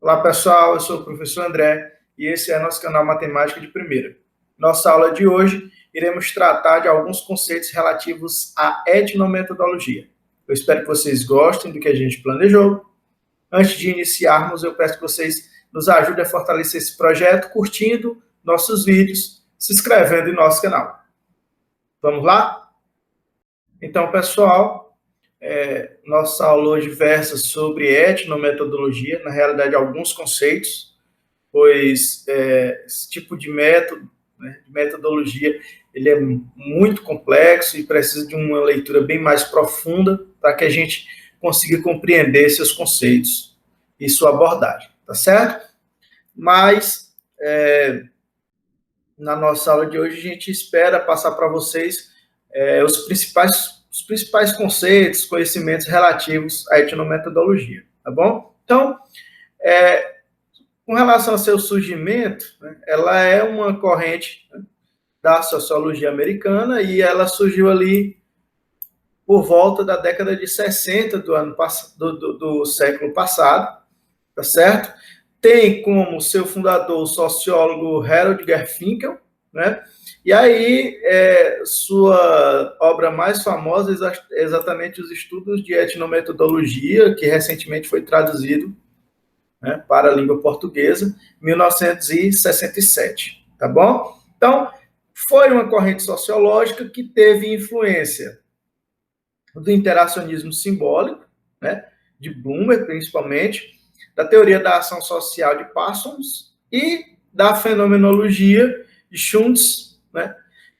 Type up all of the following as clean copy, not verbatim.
Olá, pessoal, eu sou o professor André e esse é nosso canal Matemática de Primeira. Nossa aula de hoje, iremos tratar de alguns conceitos relativos à etnometodologia. Eu espero que vocês gostem do que a gente planejou. Antes de iniciarmos, eu peço que vocês nos ajudem a fortalecer esse projeto curtindo nossos vídeos, se inscrevendo em nosso canal. Vamos lá? Então, pessoal, nossa aula hoje versa sobre etnometodologia, na realidade, alguns conceitos, pois esse tipo de método, né, de metodologia, ele é muito complexo e precisa de uma leitura bem mais profunda para que a gente consiga compreender seus conceitos e sua abordagem, tá certo? Mas, na nossa aula de hoje, a gente espera passar para vocês os principais conceitos, conhecimentos relativos à etnometodologia, tá bom? Então, com relação ao seu surgimento, né, ela é uma corrente, né, da sociologia americana e ela surgiu ali por volta da década de 60 do século passado, tá certo? Tem como seu fundador o sociólogo Harold Garfinkel, né? E aí, sua obra mais famosa é exatamente os estudos de etnometodologia, que recentemente foi traduzido, né, para a língua portuguesa, em 1967, tá bom? Então, foi uma corrente sociológica que teve influência do interacionismo simbólico, né, de Bloomberg, principalmente, da teoria da ação social de Parsons e da fenomenologia de Schultz, né?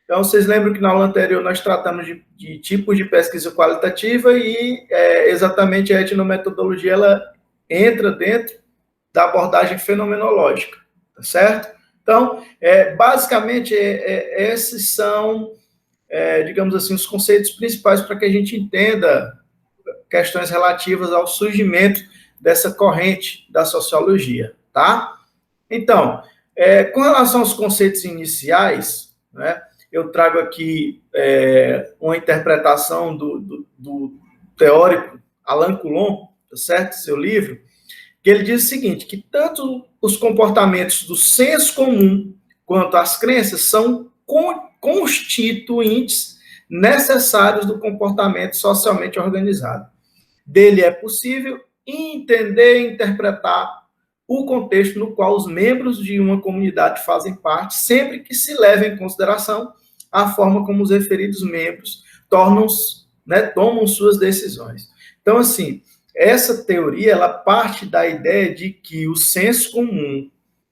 Então, vocês lembram que na aula anterior nós tratamos de tipos de pesquisa qualitativa e exatamente a etnometodologia ela entra dentro da abordagem fenomenológica, tá certo? Então, basicamente, esses são, digamos assim, os conceitos principais para que a gente entenda questões relativas ao surgimento dessa corrente da sociologia, tá? Então, com relação aos conceitos iniciais, né, eu trago aqui uma interpretação do teórico Alain Coulon, tá certo? Seu livro, que ele diz o seguinte, que tanto os comportamentos do senso comum quanto as crenças são constituintes necessários do comportamento socialmente organizado. Dele é possível entender e interpretar o contexto no qual os membros de uma comunidade fazem parte, sempre que se leve em consideração a forma como os referidos membros tomam suas decisões. Então, assim, essa teoria, ela parte da ideia de que o senso comum,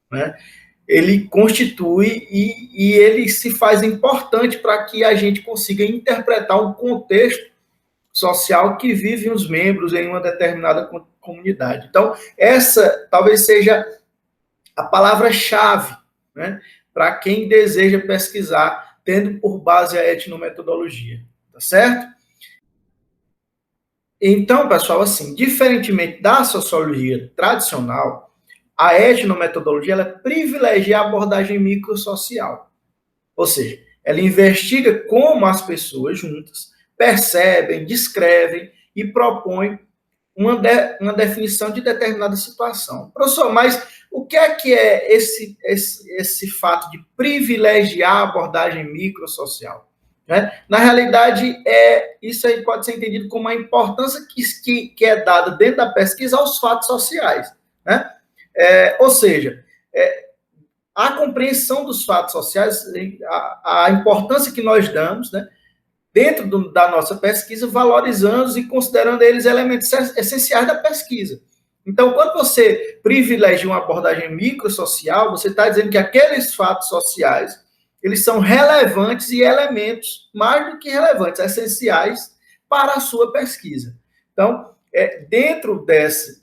né, ele constitui e ele se faz importante para que a gente consiga interpretar um contexto social que vivem os membros em uma determinada comunidade. Então, essa talvez seja a palavra-chave, né, para quem deseja pesquisar, tendo por base a etnometodologia, tá certo? Então, pessoal, assim, diferentemente da sociologia tradicional, a etnometodologia ela privilegia a abordagem microsocial. Ou seja, ela investiga como as pessoas juntas percebem, descrevem e propõem uma definição de determinada situação. Professor, mas o que é esse fato de privilegiar a abordagem microsocial? Né? Na realidade, isso aí pode ser entendido como a importância que é dada dentro da pesquisa aos fatos sociais. Né? Ou seja, a compreensão dos fatos sociais, a importância que nós damos, né, dentro da nossa pesquisa, valorizando e considerando eles elementos essenciais da pesquisa. Então, quando você privilegia uma abordagem microsocial, você está dizendo que aqueles fatos sociais eles são relevantes e elementos, mais do que relevantes, essenciais para a sua pesquisa. Então, dentro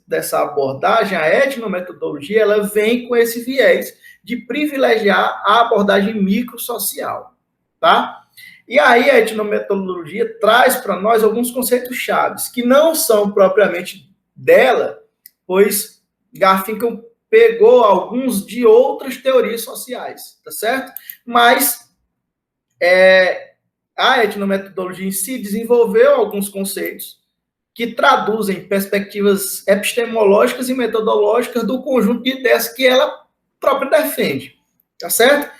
dessa abordagem, a etnometodologia ela vem com esse viés de privilegiar a abordagem microsocial, tá? E aí a etnometodologia traz para nós alguns conceitos chaves, que não são propriamente dela, pois Garfinkel pegou alguns de outras teorias sociais, tá certo? Mas a etnometodologia em si desenvolveu alguns conceitos que traduzem perspectivas epistemológicas e metodológicas do conjunto de ideias que ela própria defende, tá certo?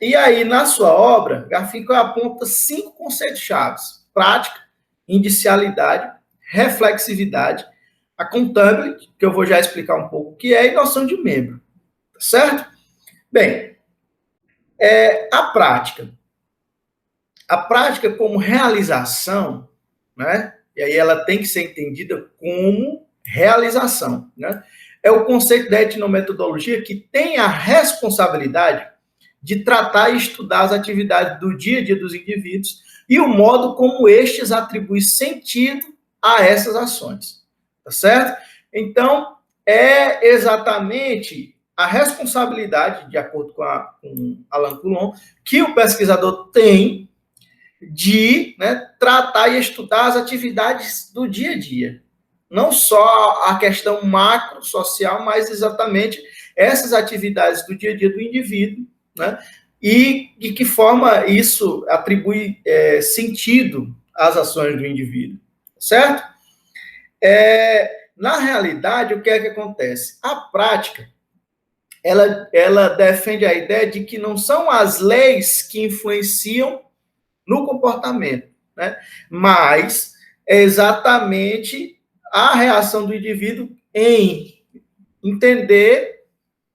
E aí, na sua obra, Garfinkel aponta 5 conceitos chaves: prática, indicialidade, reflexividade, accountability, que eu vou já explicar um pouco o que é, e noção de membro, tá certo? Bem, a prática. A prática como realização, né? E aí ela tem que ser entendida como realização, né? É o conceito da etnometodologia que tem a responsabilidade de tratar e estudar as atividades do dia a dia dos indivíduos e o modo como estes atribuem sentido a essas ações, tá certo? Então, é exatamente a responsabilidade, de acordo com Alain Coulon, que o pesquisador tem de, né, tratar e estudar as atividades do dia a dia. Não só a questão macro social, mas exatamente essas atividades do dia a dia do indivíduo, né? E de que forma isso atribui sentido às ações do indivíduo, certo? Na realidade, o que é que acontece? A prática, ela defende a ideia de que não são as leis que influenciam no comportamento, né? Mas é exatamente a reação do indivíduo em entender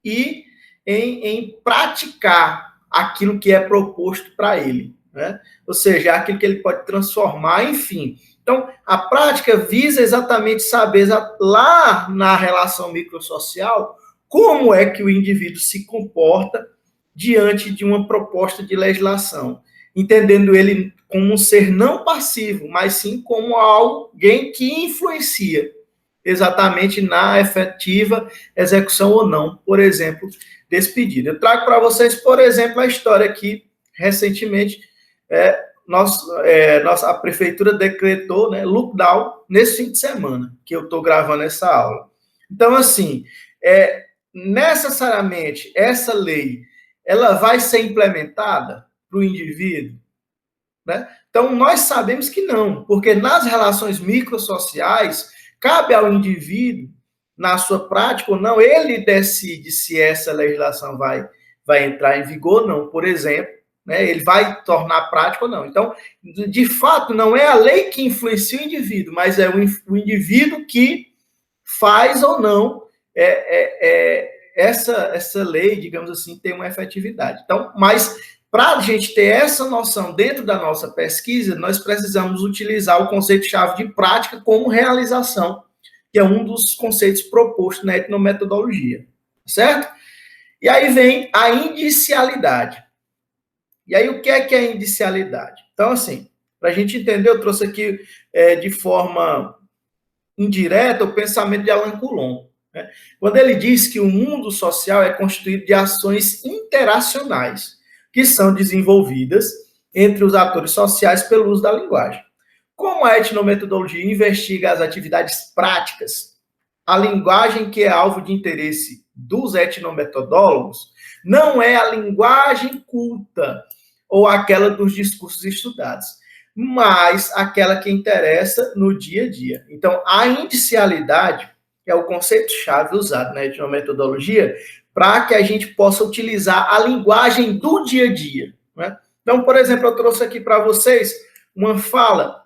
e em praticar aquilo que é proposto para ele, né? Ou seja, aquilo que ele pode transformar, enfim. Então, a prática visa exatamente saber lá na relação microsocial como é que o indivíduo se comporta diante de uma proposta de legislação, entendendo ele como um ser não passivo, mas sim como alguém que influencia exatamente na efetiva execução ou não, por exemplo, desse pedido. Eu trago para vocês, por exemplo, a história aqui, recentemente, a prefeitura decretou, né, lockdown nesse fim de semana, que eu estou gravando essa aula. Então, assim, necessariamente, essa lei, ela vai ser implementada para o indivíduo, né? Então, nós sabemos que não, porque nas relações microsociais, cabe ao indivíduo, na sua prática ou não, ele decide se essa legislação vai entrar em vigor ou não, por exemplo, né? Ele vai tornar prática ou não. Então, de fato, não é a lei que influencia o indivíduo, mas é o indivíduo que faz ou não essa lei, digamos assim, tem uma efetividade. Então, mas para a gente ter essa noção dentro da nossa pesquisa, nós precisamos utilizar o conceito-chave de prática como realização, que é um dos conceitos propostos na etnometodologia, certo? E aí vem a indicialidade. E aí, o que é a indicialidade? Então, assim, para a gente entender, eu trouxe aqui de forma indireta o pensamento de Alain Coulon, né? Quando ele diz que o mundo social é constituído de ações interacionais, que são desenvolvidas entre os atores sociais pelo uso da linguagem. Como a etnometodologia investiga as atividades práticas, a linguagem que é alvo de interesse dos etnometodólogos não é a linguagem culta ou aquela dos discursos estudados, mas aquela que interessa no dia a dia. Então, a indicialidade é o conceito-chave usado na etnometodologia para que a gente possa utilizar a linguagem do dia a dia, né? Então, por exemplo, eu trouxe aqui para vocês uma fala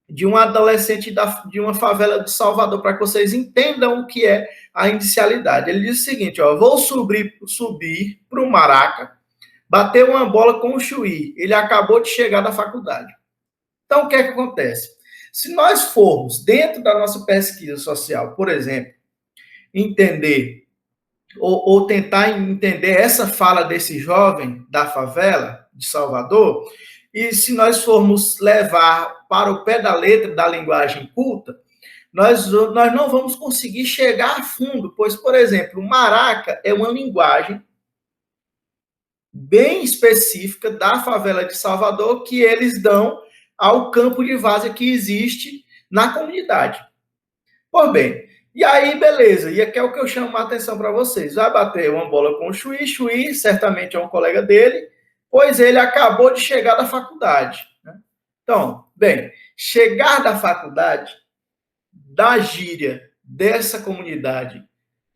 de um adolescente de uma favela de Salvador, para que vocês entendam o que é a indicialidade. Ele diz o seguinte, vou subir para o Maraca, bater uma bola com o Chuí, ele acabou de chegar da faculdade. Então, o que é que acontece? Se nós formos, dentro da nossa pesquisa social, por exemplo, entender ou tentar entender essa fala desse jovem da favela de Salvador, e se nós formos levar para o pé da letra da linguagem culta, nós não vamos conseguir chegar a fundo, pois, por exemplo, o maraca é uma linguagem bem específica da favela de Salvador que eles dão ao campo de várzea que existe na comunidade. Pois bem, e aí, beleza, e aqui é o que eu chamo a atenção para vocês. Vai bater uma bola com o Chuí, certamente é um colega dele, pois ele acabou de chegar da faculdade, né? Então, bem, chegar da faculdade da gíria dessa comunidade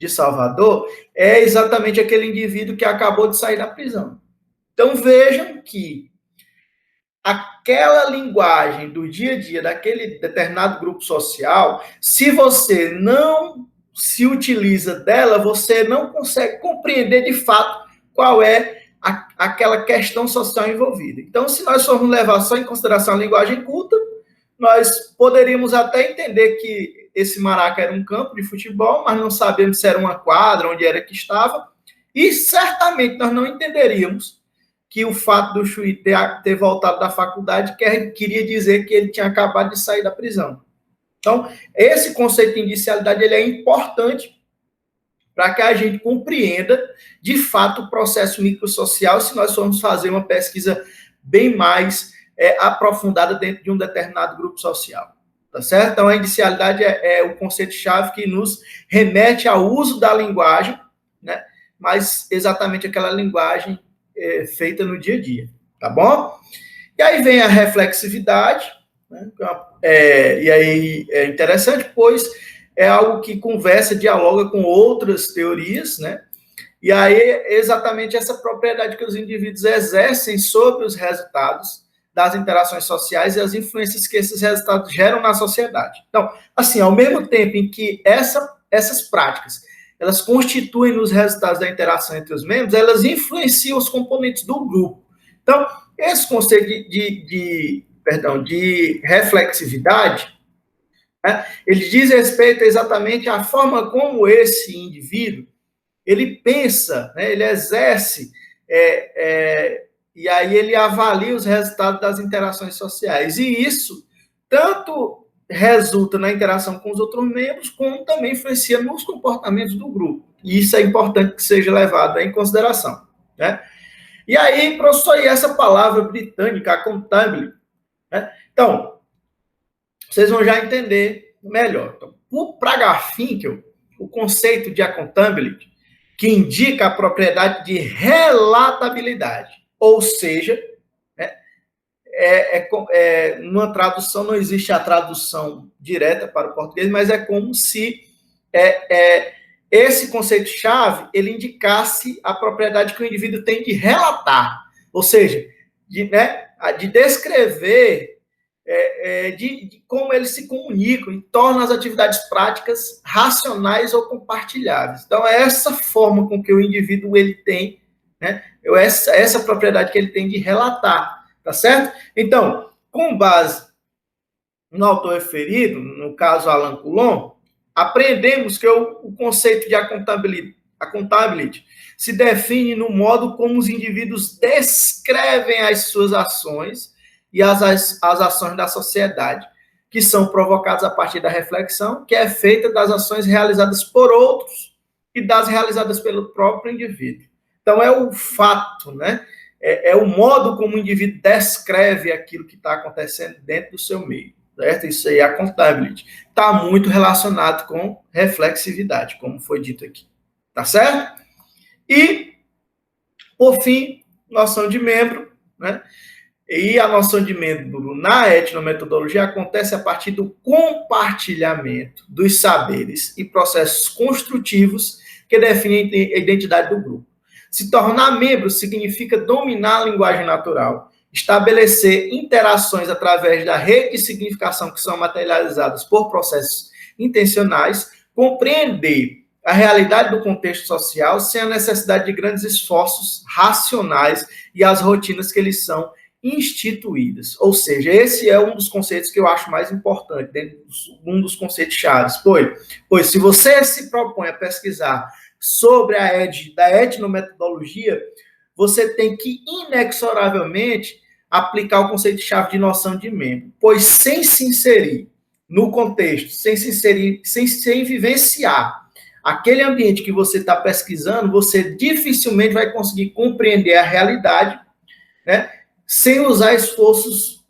de Salvador é exatamente aquele indivíduo que acabou de sair da prisão. Então vejam que aquela linguagem do dia a dia daquele determinado grupo social, se você não se utiliza dela, você não consegue compreender de fato qual é aquela questão social envolvida. Então, se nós formos levar só em consideração a linguagem culta, nós poderíamos até entender que esse Maraca era um campo de futebol, mas não sabemos se era uma quadra, onde era que estava, e certamente nós não entenderíamos que o fato do Chuí ter voltado da faculdade queria dizer que ele tinha acabado de sair da prisão. Então, esse conceito de indicialidade ele é importante para que a gente compreenda, de fato, o processo microsocial, se nós formos fazer uma pesquisa bem mais aprofundada dentro de um determinado grupo social. Tá certo? Então, a indicialidade é o conceito-chave que nos remete ao uso da linguagem, né? Mas exatamente aquela linguagem feita no dia a dia, tá bom? E aí vem a reflexividade, né? E aí é interessante, pois é algo que conversa, dialoga com outras teorias, né? E aí é exatamente essa propriedade que os indivíduos exercem sobre os resultados das interações sociais e as influências que esses resultados geram na sociedade. Então, assim, ao mesmo tempo em que essas práticas elas constituem nos resultados da interação entre os membros, elas influenciam os componentes do grupo. Então, esse conceito de reflexividade, né, ele diz respeito exatamente à forma como esse indivíduo, ele pensa, né, ele exerce, e aí ele avalia os resultados das interações sociais. E isso tanto resulta na interação com os outros membros, como também influencia nos comportamentos do grupo. E isso é importante que seja levado em consideração, né? E aí, professor, e essa palavra britânica, accountability, né? Então, vocês vão já entender melhor. Então, para Garfinkel, o conceito de accountability, que indica a propriedade de relatabilidade, ou seja, numa tradução, não existe a tradução direta para o português, mas é como se esse conceito-chave ele indicasse a propriedade que o indivíduo tem de relatar, ou seja, de descrever de como eles se comunicam e tornam as atividades práticas racionais ou compartilháveis. Então, é essa forma com que o indivíduo ele tem, né, essa propriedade que ele tem de relatar. Tá certo? Então, com base no autor referido, no caso Alain Coulon, aprendemos que o conceito de accountability se define no modo como os indivíduos descrevem as suas ações e as ações da sociedade, que são provocadas a partir da reflexão, que é feita das ações realizadas por outros e das realizadas pelo próprio indivíduo. Então, é o fato, né? É o modo como o indivíduo descreve aquilo que está acontecendo dentro do seu meio, certo? Isso aí é accountability. Está muito relacionado com reflexividade, como foi dito aqui, tá certo? E, por fim, noção de membro, né? E a noção de membro na etnometodologia acontece a partir do compartilhamento dos saberes e processos construtivos que definem a identidade do grupo. Se tornar membro significa dominar a linguagem natural, estabelecer interações através da rede de significação que são materializadas por processos intencionais, compreender a realidade do contexto social sem a necessidade de grandes esforços racionais e as rotinas que eles são instituídas. Ou seja, esse é um dos conceitos que eu acho mais importante, um dos conceitos chaves. Pois se você se propõe a pesquisar sobre a etnometodologia, você tem que inexoravelmente aplicar o conceito-chave de noção de membro, pois sem se inserir no contexto, sem vivenciar aquele ambiente que você está pesquisando, você dificilmente vai conseguir compreender a realidade, né, sem usar esforços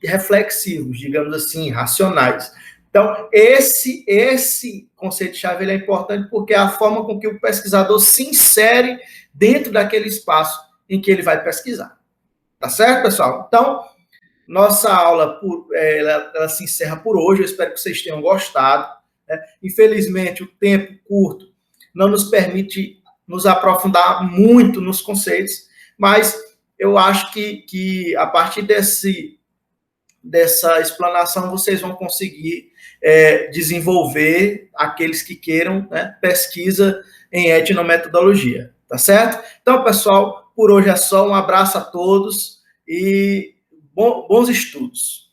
reflexivos, digamos assim, racionais. Então, esse conceito-chave ele é importante porque é a forma com que o pesquisador se insere dentro daquele espaço em que ele vai pesquisar. Tá certo, pessoal? Então, Nossa aula ela se encerra por hoje. Eu espero que vocês tenham gostado, né? Infelizmente, o tempo curto não nos permite nos aprofundar muito nos conceitos, mas eu acho que a partir dessa explanação vocês vão conseguir desenvolver, aqueles que queiram, né, pesquisa em etnometodologia, tá certo? Então, pessoal, por hoje é só. Um abraço a todos e bons estudos.